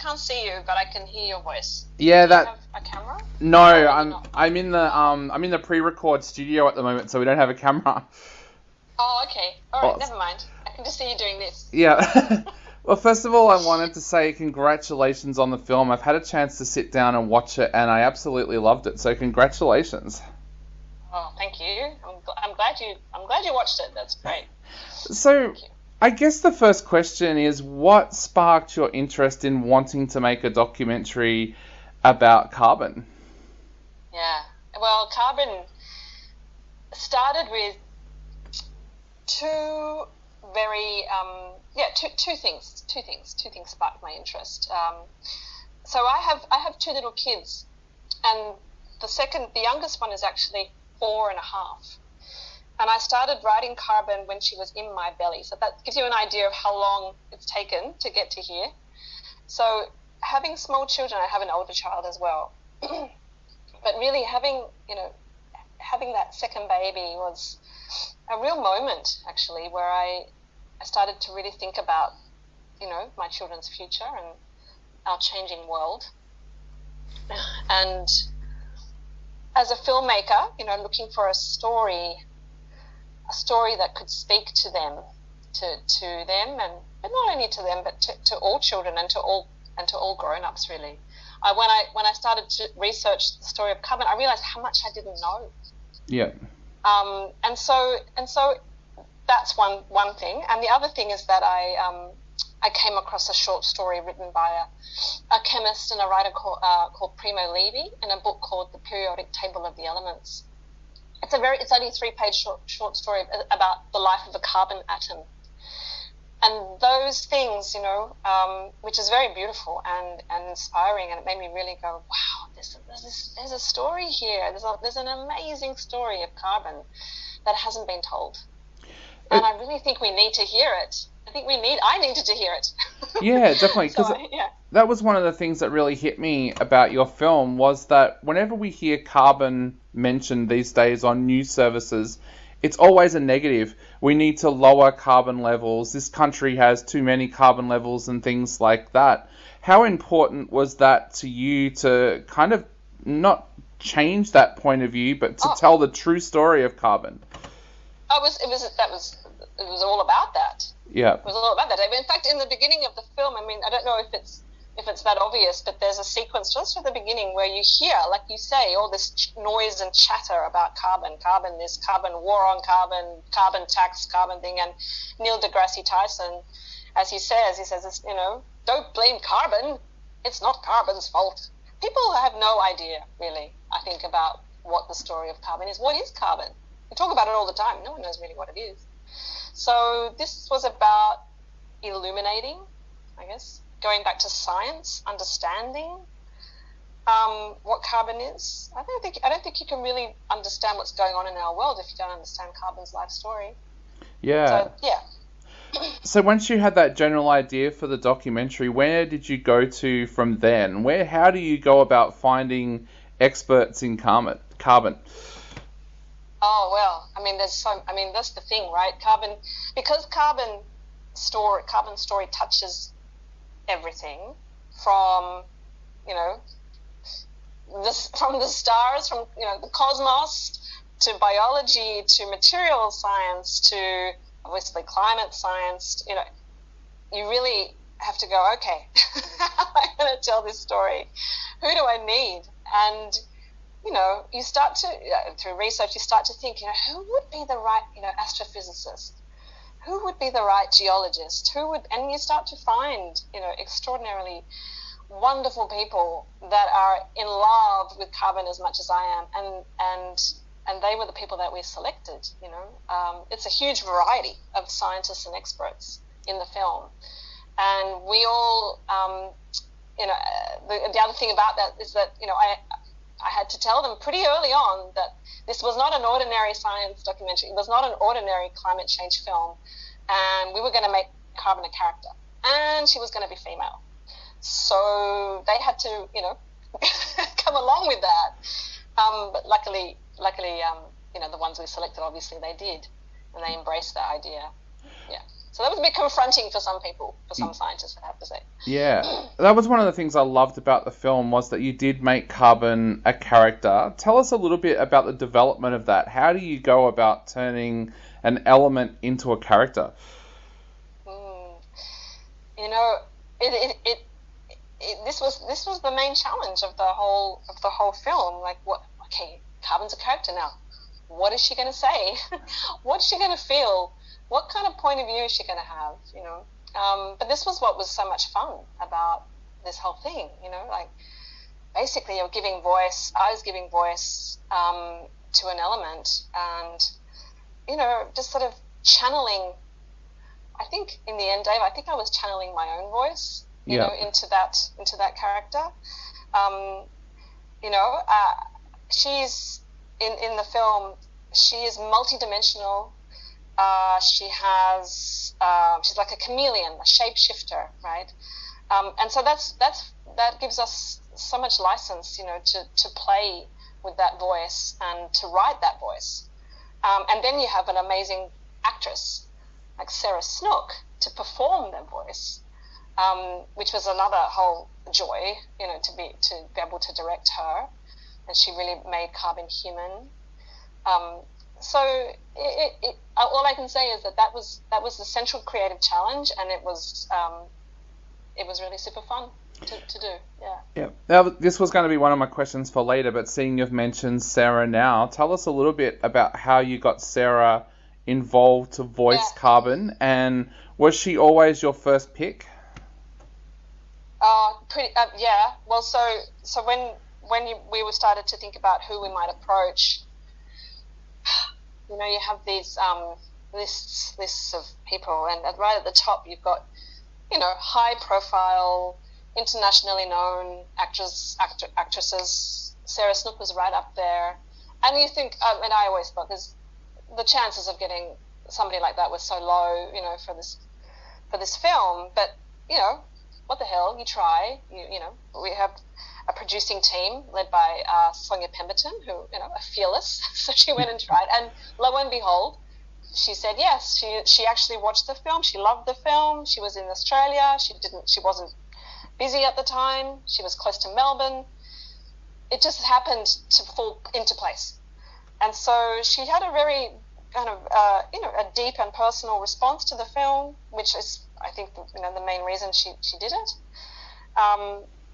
can't see you, but I can hear your voice. Yeah, Do you have a camera? No, Not? I'm in the pre-record studio at the moment, so we don't have a camera. Oh, okay. All right, Oh. never mind. I can just see you doing this. Yeah. Well, first of all, I wanted to say congratulations on the film. I've had a chance to sit down and watch it, and I absolutely loved it. So congratulations. Oh, thank you. I'm glad you watched it. That's great. So, I guess the first question is, what sparked your interest in wanting to make a documentary about carbon? Yeah. Well, carbon started with two things sparked my interest. So I have two little kids, and the youngest one is actually 4.5, and I started writing carbon when she was in my belly. So that gives you an idea of how long it's taken to get to here. So having small children, I have an older child as well, but really having that second baby was a real moment, actually, where I started to really think about, my children's future and our changing world. And as a filmmaker, looking for a story that could speak to them, but not only to them, but to all children and to all grown-ups, really. When I started to research the story of carbon, I realized how much I didn't know. Yeah. And so that's one thing. And the other thing is that I came across a short story written by a chemist and a writer called Primo Levi in a book called The Periodic Table of the Elements. It's only a 3-page short story about the life of a carbon atom. And those things, which is very beautiful and inspiring, and it made me really go, wow, there's a story here. There's an amazing story of carbon that hasn't been told. And I really think we need to hear it. I needed to hear it. Yeah, definitely. Because that was one of the things that really hit me about your film, was that whenever we hear carbon mentioned these days on news services, it's always a negative. We need to lower carbon levels. This country has too many carbon levels and things like that. How important was that to you to kind of not change that point of view, but to tell the true story of carbon? It was all about that. Yeah. It was all about that. In fact, in the beginning of the film, I don't know if it's that obvious, but there's a sequence just at the beginning where you hear, like you say, all this noise and chatter about carbon this, carbon war on carbon tax, carbon thing. And Neil deGrasse Tyson, as he says, don't blame carbon. It's not carbon's fault. People have no idea, really, I think, about what the story of carbon is. What is carbon? We talk about it all the time. No one knows really what it is. So this was about illuminating, I guess, going back to science, understanding what carbon is. I don't think you can really understand what's going on in our world if you don't understand carbon's life story. Yeah. So, yeah. So once you had that general idea for the documentary, where did you go to from then? How do you go about finding experts in carbon? Oh, well, that's the thing, right? Because carbon story touches everything from the stars, from the cosmos, to biology, to material science, to obviously climate science. You really have to go, okay, how am I going to tell this story? Who do I need? And you start to, through research, you start to think, who would be the right, astrophysicist? Who would be the right geologist? And you start to find, extraordinarily wonderful people that are in love with carbon as much as I am, and they were the people that we selected. It's a huge variety of scientists and experts in the film, and we all, the other thing about that is that I had to tell them pretty early on that this was not an ordinary science documentary. It was not an ordinary climate change film, and we were going to make carbon a character, and she was going to be female. So they had to, come along with that. But luckily, the ones we selected, obviously they did, and they embraced that idea. Yeah. So that was a bit confronting for some people, for some scientists, I have to say. Yeah, that was one of the things I loved about the film, was that you did make carbon a character. Tell us a little bit about the development of that. How do you go about turning an element into a character? You know, this was the main challenge of the whole film. Like, what? Okay, Carbon's a character now. What is she going to say? What's she going to feel? What kind of point of view is she going to have? You know. But this was what was so much fun about this whole thing. You know, like basically you're giving voice. I was giving voice to an element, and you know, just sort of channeling. I think in the end, Dave, I think I was channeling my own voice, you know, into that character. You know, she's in the film. She is multidimensional. She's like a chameleon, a shapeshifter, right? And so that gives us so much license, you know, to play with that voice and to write that voice. And then you have an amazing actress like Sarah Snook to perform that voice, which was another whole joy, you know, to be able to direct her, and she really made Carbon human. So all I can say is that was the central creative challenge, and it was really super fun to do. Yeah. Now, this was going to be one of my questions for later, but seeing you've mentioned Sarah now, tell us a little bit about how you got Sarah involved to voice Carbon, and was she always your first pick? Yeah. Well, so when we started to think about who we might approach, you know, you have these lists of people, and right at the top you've got, you know, high profile, internationally known actresses. Sarah Snook was right up there, and you think, and I always thought the chances of getting somebody like that was so low, you know, for this film. But you know, what the hell? You try. You know, we have a producing team led by Sonia Pemberton, who, you know, are fearless. So she went and tried, and lo and behold, she said yes. She actually watched the film. She loved the film. She was in Australia. She wasn't busy at the time. She was close to Melbourne. It just happened to fall into place. And so she had a very kind of, you know, a deep and personal response to the film, which is, I think, you know, the main reason she did it.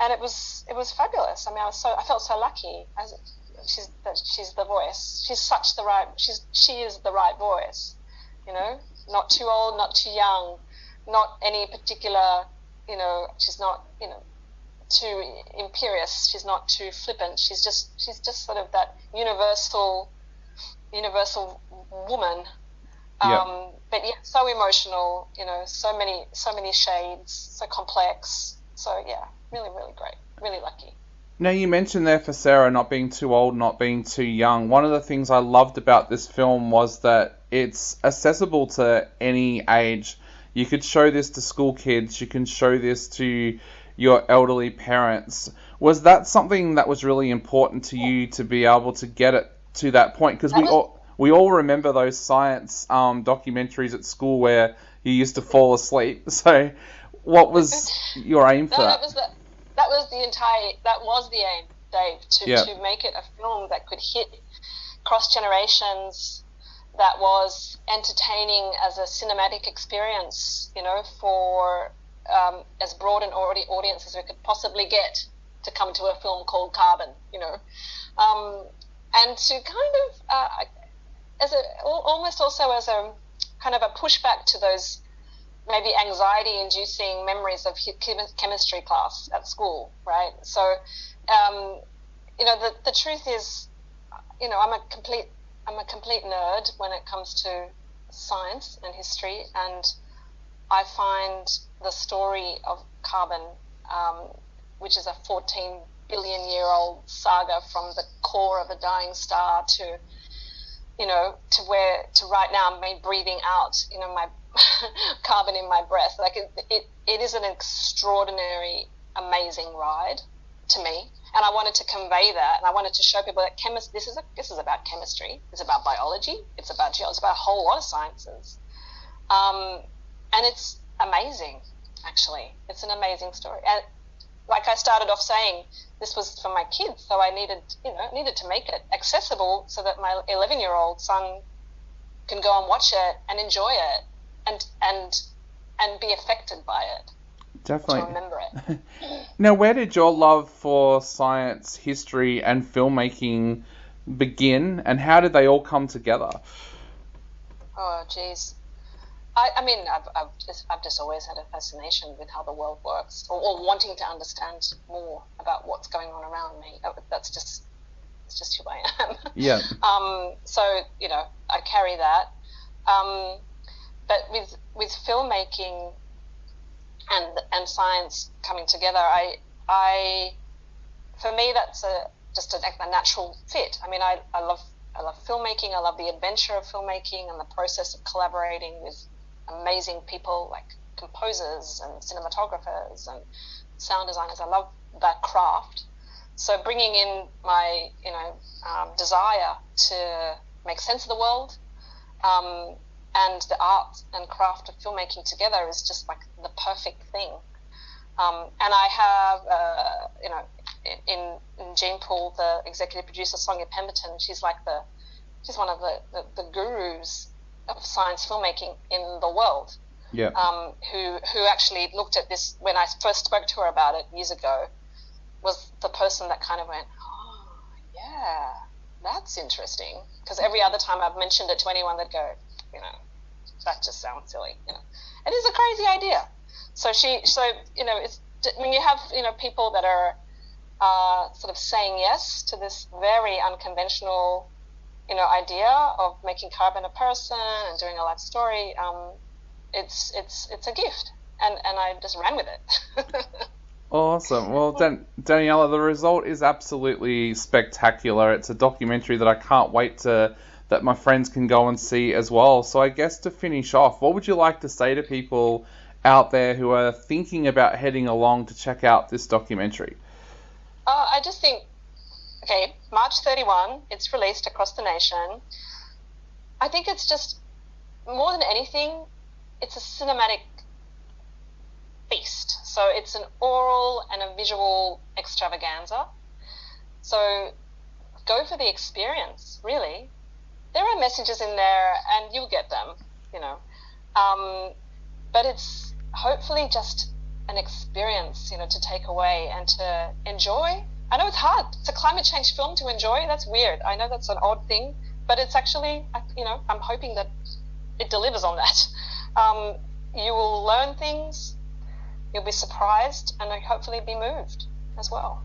And it was fabulous. I mean, I felt so lucky. She's the voice. She is the right voice. You know, not too old, not too young, not any particular. You know, she's not, you know, too imperious. She's not too flippant. She's just sort of that universal woman. But yeah, so emotional. You know, so many shades, so complex. So yeah, really, really great. Really lucky. Now, you mentioned there for Sarah not being too old, not being too young. One of the things I loved about this film was that it's accessible to any age. You could show this to school kids. You can show this to your elderly parents. Was that something that was really important to you, to be able to get it to that point? Because we all remember those science documentaries at school where you used to fall asleep. So what was your aim for that? That was the aim, Dave, to make it a film that could hit cross generations, that was entertaining as a cinematic experience, you know, for as broad an audience as we could possibly get to come to a film called Carbon, you know, and to kind of almost also as a kind of a pushback to those maybe anxiety-inducing memories of chemistry class at school, right? So, you know, the truth is, you know, I'm a complete nerd when it comes to science and history, and I find the story of Carbon, which is a 14 billion-year-old saga from the core of a dying star to, you know, to right now, me breathing out, you know, my carbon in my breath. Like it is an extraordinary, amazing ride to me, and I wanted to convey that, and I wanted to show people that this is about chemistry, it's about biology, it's about geology, it's about a whole lot of sciences, And it's amazing, actually. It's an amazing story. And like I started off saying, this was for my kids, so I needed to make it accessible so that my 11-year-old son can go and watch it and enjoy it and be affected by it. Definitely. To remember it. Now, where did your love for science, history, and filmmaking begin, and how did they all come together? Oh, geez. I mean, I've just always had a fascination with how the world works, or wanting to understand more about what's going on around me. It's just who I am. Yeah. So I carry that. But with filmmaking and science coming together, for me that's just a natural fit. I mean, I love filmmaking. I love the adventure of filmmaking and the process of collaborating with amazing people like composers and cinematographers and sound designers. I love that craft. So bringing in my desire to make sense of the world and the art and craft of filmmaking together is just like the perfect thing. And I have in Gene Poole, the executive producer, Sonia Pemberton, she's one of the gurus of science filmmaking in the world. Yeah. Who actually looked at this when I first spoke to her about it years ago, was the person that kind of went, oh yeah, that's interesting. Because every other time I've mentioned it to anyone, they'd go, that just sounds silly. It is a crazy idea. So it's when you have people that are sort of saying yes to this very unconventional idea of making carbon a person and doing a life story, it's a gift, and I just ran with it. Awesome. Well, Daniella, the result is absolutely spectacular. It's a documentary that I can't wait that my friends can go and see as well. So I guess to finish off, what would you like to say to people out there who are thinking about heading along to check out this documentary? I just think, okay, March 31, it's released across the nation. I think it's just, more than anything, it's a cinematic feast. So it's an oral and a visual extravaganza. So go for the experience, really. There are messages in there, and you'll get them, but it's hopefully just an experience, to take away and to enjoy. I know it's hard. It's a climate change film to enjoy. That's weird. I know that's an odd thing, but it's actually, I'm hoping that it delivers on that. You will learn things, you'll be surprised, and hopefully be moved as well.